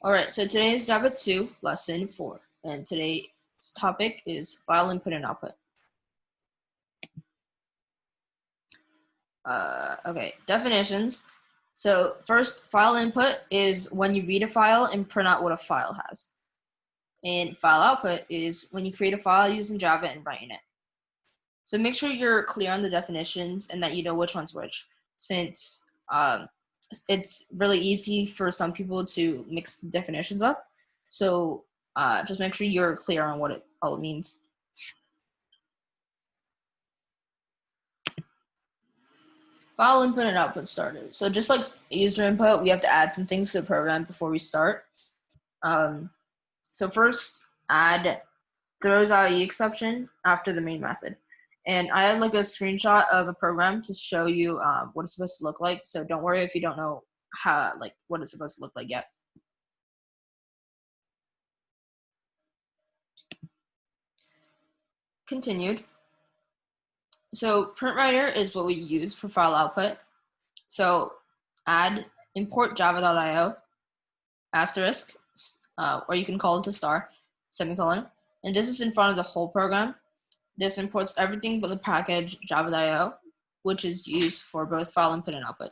All right, so today is Java 2, lesson 4, and today's topic is file input and output. Okay, definitions. So first, file input is when you read a file and print out what a file has. And file output is when you create a file using Java and write in it. So make sure you're clear on the definitions and that you know which one's which, since it's really easy for some people to mix the definitions up. So just make sure you're clear on what it all means. File input and output started. So just like user input, we have to add some things to the program before we start. So first, add throws IE exception after the main method. And I have like a screenshot of a program to show you what it's supposed to look like. So don't worry if you don't know how, like, what it's supposed to look like yet. Continued. So PrintWriter is what we use for file output. So add import java.io asterisk, or you can call it a star, semicolon. And this is in front of the whole program. This imports everything from the package java.io, which is used for both file input and output.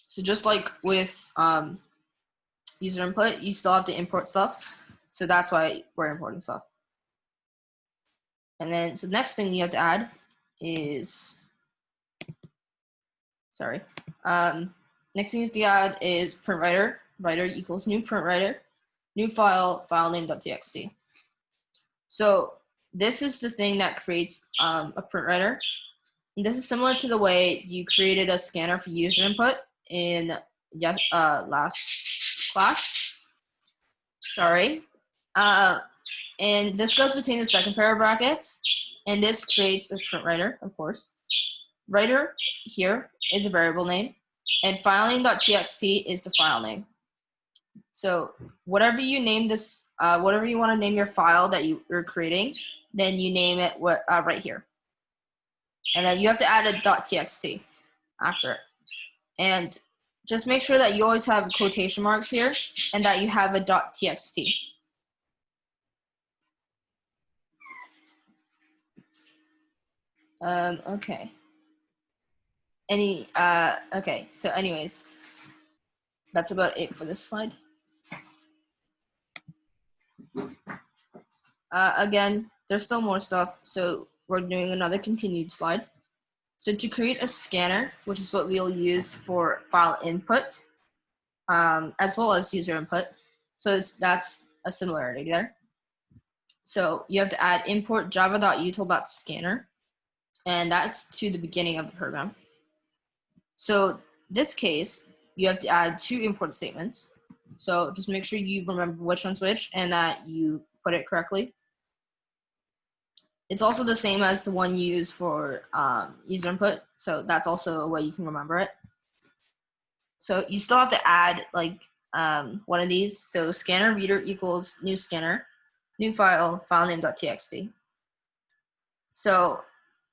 So just like with user input, you still have to import stuff. So that's why we're importing stuff. And then, so the next thing you have to add is, next thing you have to add is PrintWriter. Writer equals new PrintWriter, new file, file name.txt. So this is the thing that creates a PrintWriter. And this is similar to the way you created a scanner for user input in last class. Sorry. And this goes between the second pair of brackets, and this creates a PrintWriter, of course. Writer here is a variable name, and filename.txt is the file name. So whatever you name this, whatever you want to name your file that you're creating, then you name it right here. And then you have to add a .txt after it. And just make sure that you always have quotation marks here and that you have a .txt. Okay. Okay, so anyways, that's about it for this slide. Again, there's still more stuff, so we're doing another continued slide. So to create a scanner, which is what we'll use for file input, as well as user input. So that's a similarity there. So you have to add import java.util.scanner, and that's to the beginning of the program. So this case, you have to add two import statements. So just make sure you remember which one's which and that you put it correctly. It's also the same as the one you use for user input. So that's also a way you can remember it. So you still have to add like one of these. So scanner reader equals new scanner, new file, file name.txt. So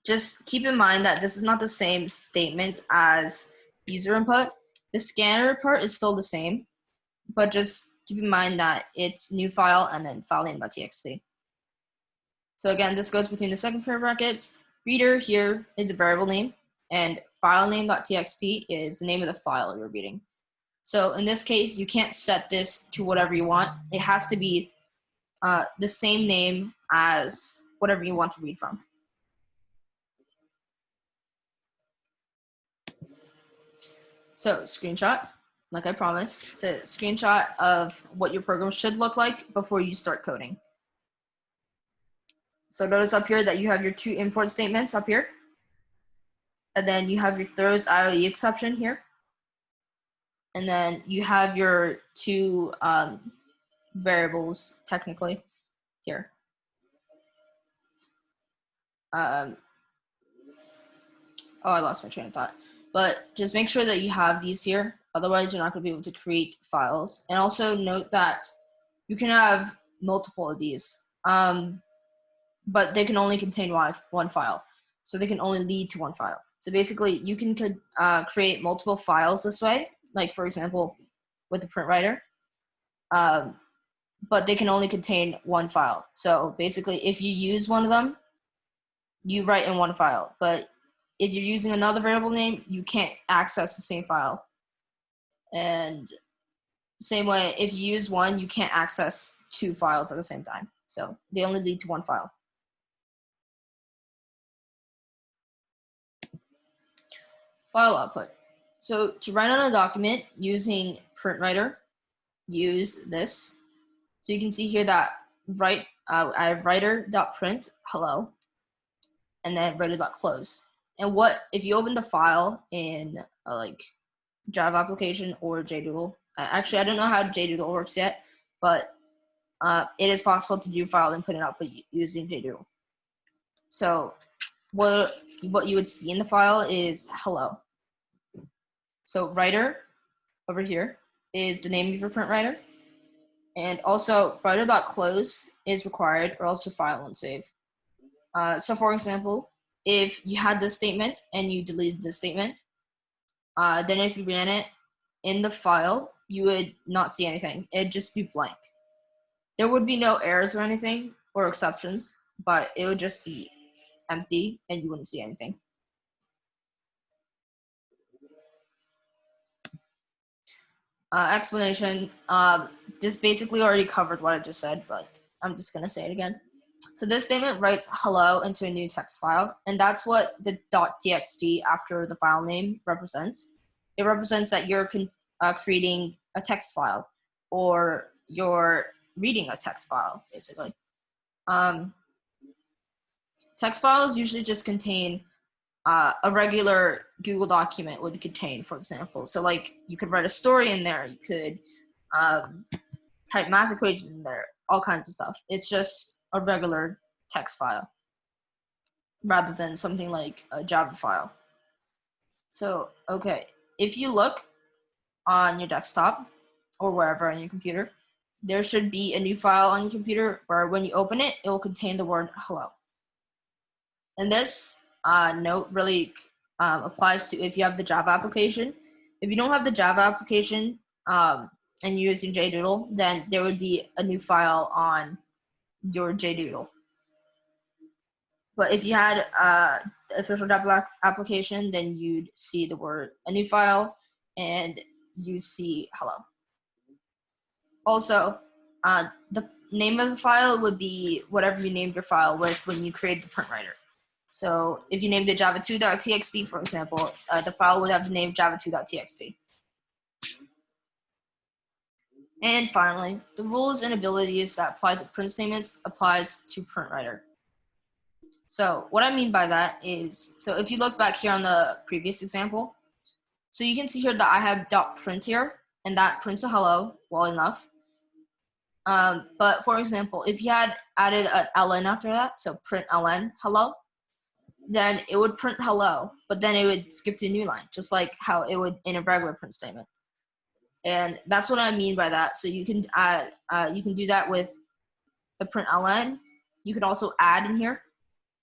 just keep in mind that this is not the same statement as user input. The scanner part is still the same, but just keep in mind that it's new file and then file name.txt. So again, this goes between the second pair of brackets. Reader here is a variable name, and file name.txt is the name of the file you're reading. So in this case, you can't set this to whatever you want. It has to be the same name as whatever you want to read from. So screenshot, like I promised, it's a screenshot of what your program should look like before you start coding. So notice up here that you have your two import statements up here. And then you have your throws IOE exception here. And then you have your two variables technically here. Oh, I lost my train of thought. But just make sure that you have these here. Otherwise, you're not going to be able to create files. And also note that you can have multiple of these, but they can only contain one file. So they can only lead to one file. So basically, you can create multiple files this way. Like, for example, with the print writer, but they can only contain one file. So basically, if you use one of them, you write in one file. But if you're using another variable name, you can't access the same file. And same way, if you use one, you can't access two files at the same time. So they only lead to one file. File output. So to write on a document using PrintWriter, use this. So you can see here that I have writer.print hello, and then writer.close. And what if you open the file in like Java application or JDoodle? Actually, I don't know how JDoodle works yet, but it is possible to do file input and output using JDoodle. So what you would see in the file is hello. So writer over here is the name of your print writer. And also writer.close is required, or else your file won't save. So for example, if you had this statement and you deleted this statement, then if you ran it in the file, you would not see anything. It'd just be blank. There would be no errors or anything or exceptions, but it would just be empty and you wouldn't see anything. Explanation. This basically already covered what I just said, but I'm just going to say it again. So this statement writes hello into a new text file, and that's what the .txt after the file name represents. It represents that you're creating a text file, or you're reading a text file, basically. Text files usually just contain a regular Google document would contain, for example. So like you could write a story in there, you could type math equations in there, all kinds of stuff. It's just a regular text file rather than something like a Java file. So, okay, if you look on your desktop or wherever on your computer, there should be a new file on your computer where when you open it, it will contain the word hello. And this note really applies to if you have the Java application. If you don't have the Java application and you're using JDoodle, then there would be a new file on your JDoodle. But if you had the official Java application, then you'd see the word a new file and you'd see hello. Also, the name of the file would be whatever you named your file with when you created the print writer. So if you named it java2.txt, for example, the file would have the name java2.txt. And finally, the rules and abilities that apply to print statements applies to print writer. So what I mean by that is, so if you look back here on the previous example, so you can see here that I have .print here, and that prints a hello, well enough. But for example, if you had added an ln after that, so print ln hello, then it would print hello, but then it would skip to a new line, just like how it would in a regular print statement. And that's what I mean by that. So you can add, you can do that with the print ln. You could also add in here,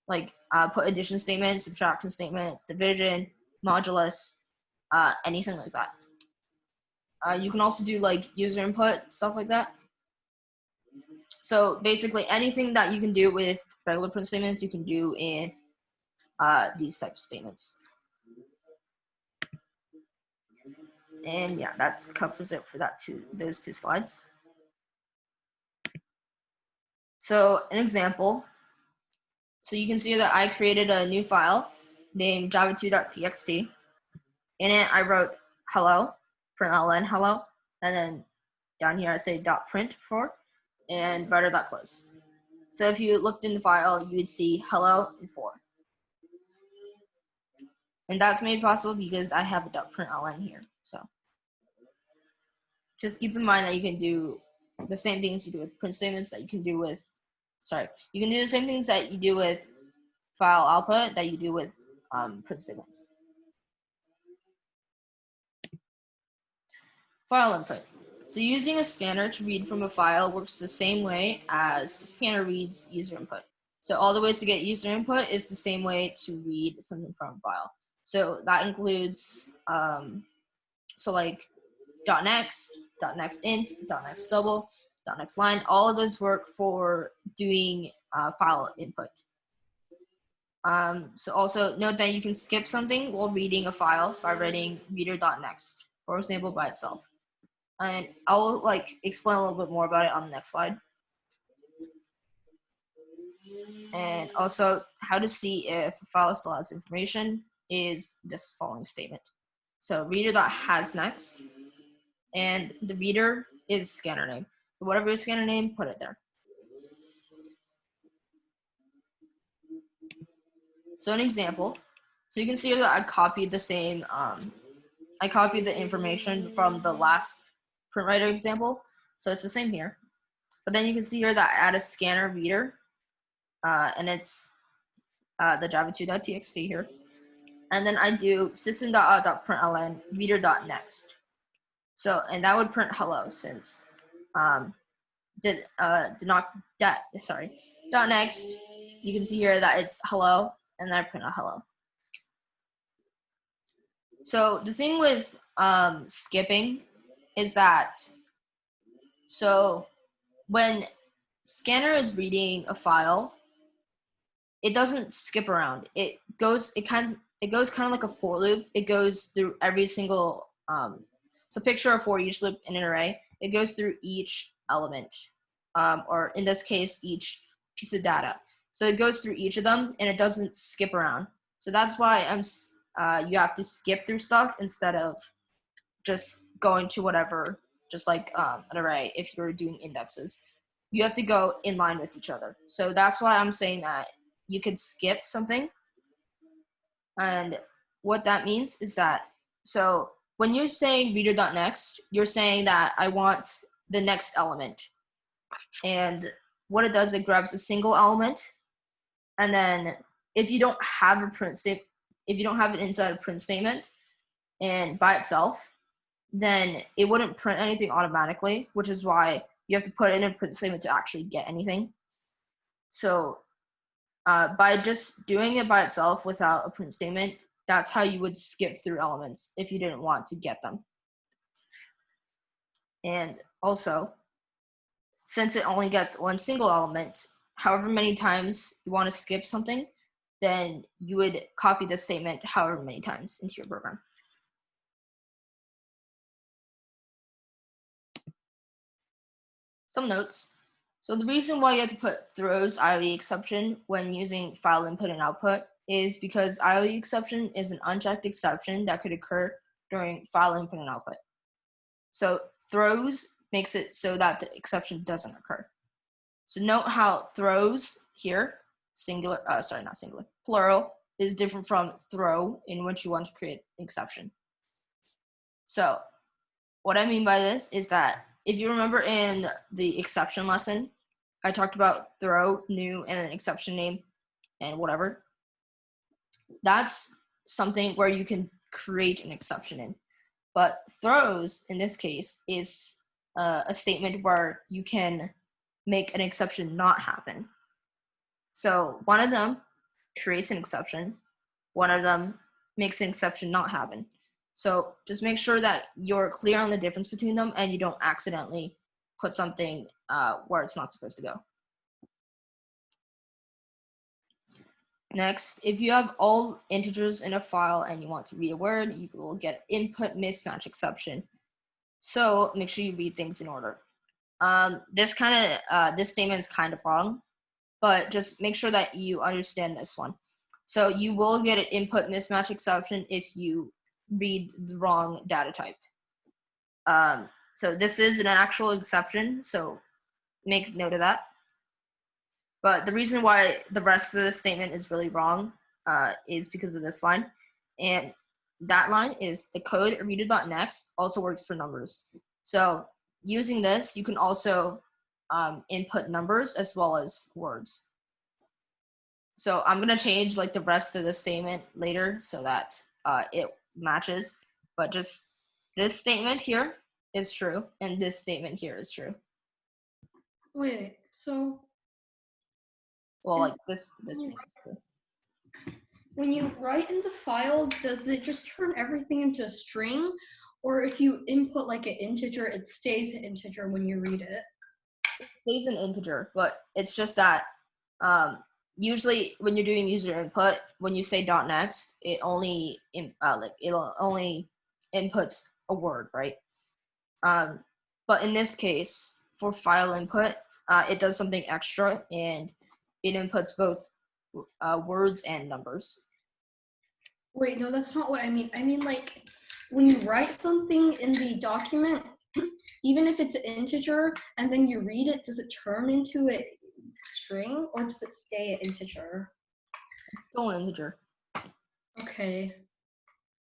like put addition statements, subtraction statements, division, modulus, anything like that. You can also do like user input, stuff like that. So basically anything that you can do with regular print statements, you can do in these types of statements. And yeah, that covers it for those two slides. So an example. So you can see that I created a new file named java2.txt. In it, I wrote hello, println hello, and then down here I say .print for, and writer.close. So if you looked in the file, you would see hello and for. And that's made possible because I have a .println here. So just keep in mind that you can do the same things you do with print statements that you can do with, you can do the same things that you do with file output that you do with print statements. File input. So using a scanner to read from a file works the same way as scanner reads user input. So all the ways to get user input is the same way to read something from a file. So that includes, so like .next, .next int, .next double, .next line. All of those work for doing file input. So also note that you can skip something while reading a file by writing reader.next, for example, by itself. And I'll explain a little bit more about it on the next slide. And also how to see if a file still has information is this following statement. So reader.hasNext, and the reader is scanner name. So whatever your scanner name, put it there. So an example, so you can see that I copied the same, I copied the information from the last print writer example. So it's the same here. But then you can see here that I add a scanner reader, and it's the java2.txt here. And then I do system.out.println reader.next. So, and that would print hello since .next, you can see here that it's hello, and then I print a hello. So the thing with skipping is that, so when scanner is reading a file, it doesn't skip around. It goes kind of like a for loop. It goes through every single, so picture a for each loop in an array. It goes through each element, or in this case, each piece of data. So it goes through each of them, and it doesn't skip around. So that's why you have to skip through stuff instead of just going to whatever, just like an array if you're doing indexes. You have to go in line with each other. So that's why I'm saying that you could skip something. And what that means is that, so when you're saying reader.next, you're saying that I want the next element. And what it does, it grabs a single element. And then if you don't have a print statement, if you don't have it inside a print statement and by itself, then it wouldn't print anything automatically, which is why you have to put it in a print statement to actually get anything. So by just doing it by itself without a print statement, that's how you would skip through elements if you didn't want to get them. And also, since it only gets one single element, however many times you want to skip something, then you would copy the statement however many times into your program. Some notes. So the reason why you have to put throws IOE exception when using file input and output is because IOE exception is an unchecked exception that could occur during file input and output. So throws makes it so that the exception doesn't occur. So note how throws here, singular, sorry, not singular, plural, is different from throw in which you want to create an exception. So what I mean by this is that if you remember in the exception lesson, I talked about throw, new, and then exception name and whatever. That's something where you can create an exception in. But throws, in this case, is a statement where you can make an exception not happen. So one of them creates an exception. One of them makes an exception not happen. So just make sure that you're clear on the difference between them and you don't accidentally put something where it's not supposed to go. Next, if you have all integers in a file and you want to read a word, you will get input mismatch exception. So make sure you read things in order. This statement is kind of wrong, but just make sure that you understand this one. So you will get an input mismatch exception if you read the wrong data type. So this is an actual exception, so make note of that. But the reason why the rest of the statement is really wrong is because of this line. And that line is the code reader.next also works for numbers. So using this, you can also input numbers as well as words. So I'm going to change like the rest of the statement later so that it matches. But just this statement here is true, and this statement here is true. Wait, so... Well, like this statement is true. When you write in the file, does it just turn everything into a string? Or if you input like an integer, it stays an integer when you read it. It stays an integer, but it's just that usually when you're doing user input, when you say .next, it only it'll only inputs a word, right? But in this case, for file input, it does something extra and it inputs both words and numbers. Wait, no, that's not what I mean. I mean, like, when you write something in the document, even if it's an integer, and then you read it, does it turn into a string, or does it stay an integer? It's still an integer. Okay.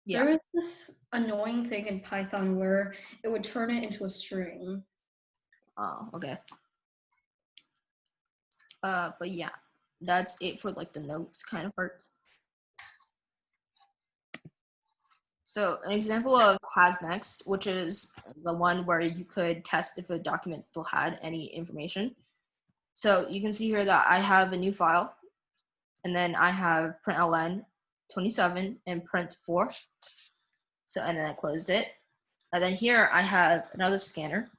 Yeah. There is this annoying thing in Python where it would turn it into a string. Oh, okay. But yeah, that's it for like the notes kind of part. So an example of has next, which is the one where you could test if a document still had any information. So you can see here that I have a new file, and then I have println 27 and print 4. So, and then I closed it. And then here I have another scanner.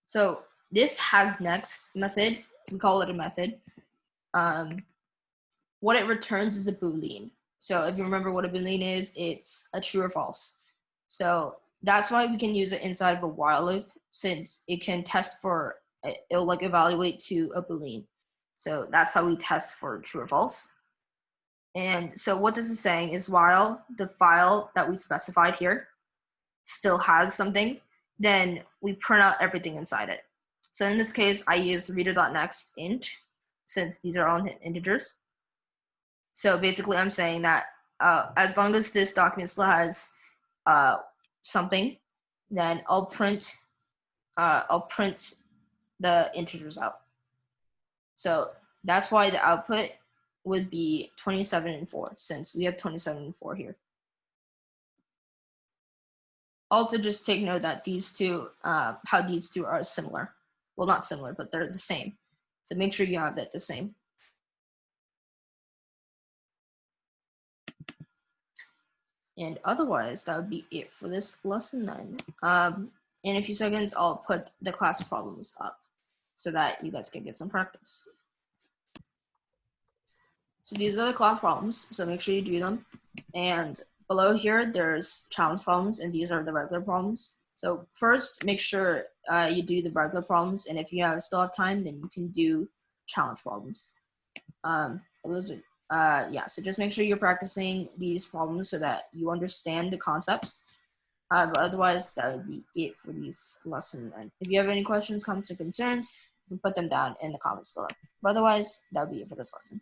So this has next method, we call it a method. What it returns is a Boolean. So if you remember what a Boolean is, it's a true or false. So that's why we can use it inside of a while loop, since it can test for, it'll like evaluate to a Boolean. So that's how we test for true or false. And so what this is saying is while the file that we specified here still has something, then we print out everything inside it. So in this case, I used reader.next int, since these are all integers. So basically I'm saying that as long as this document still has something, then I'll print the integers out. So that's why the output would be 27 and 4, since we have 27 and 4 here. Also, just take note that these two, how these two are similar. Well, not similar, but they're the same. So make sure you have that the same. And otherwise, that would be it for this lesson then. In a few seconds, I'll put the class problems up so that you guys can get some practice. So these are the class problems, so make sure you do them. And below here, there's challenge problems, and these are the regular problems. So first, make sure you do the regular problems, and if you still have time, then you can do challenge problems. Yeah, so just make sure you're practicing these problems so that you understand the concepts. But otherwise, that would be it for these lessons. And if you have any questions, comments, or concerns, you can put them down in the comments below. But otherwise, that would be it for this lesson.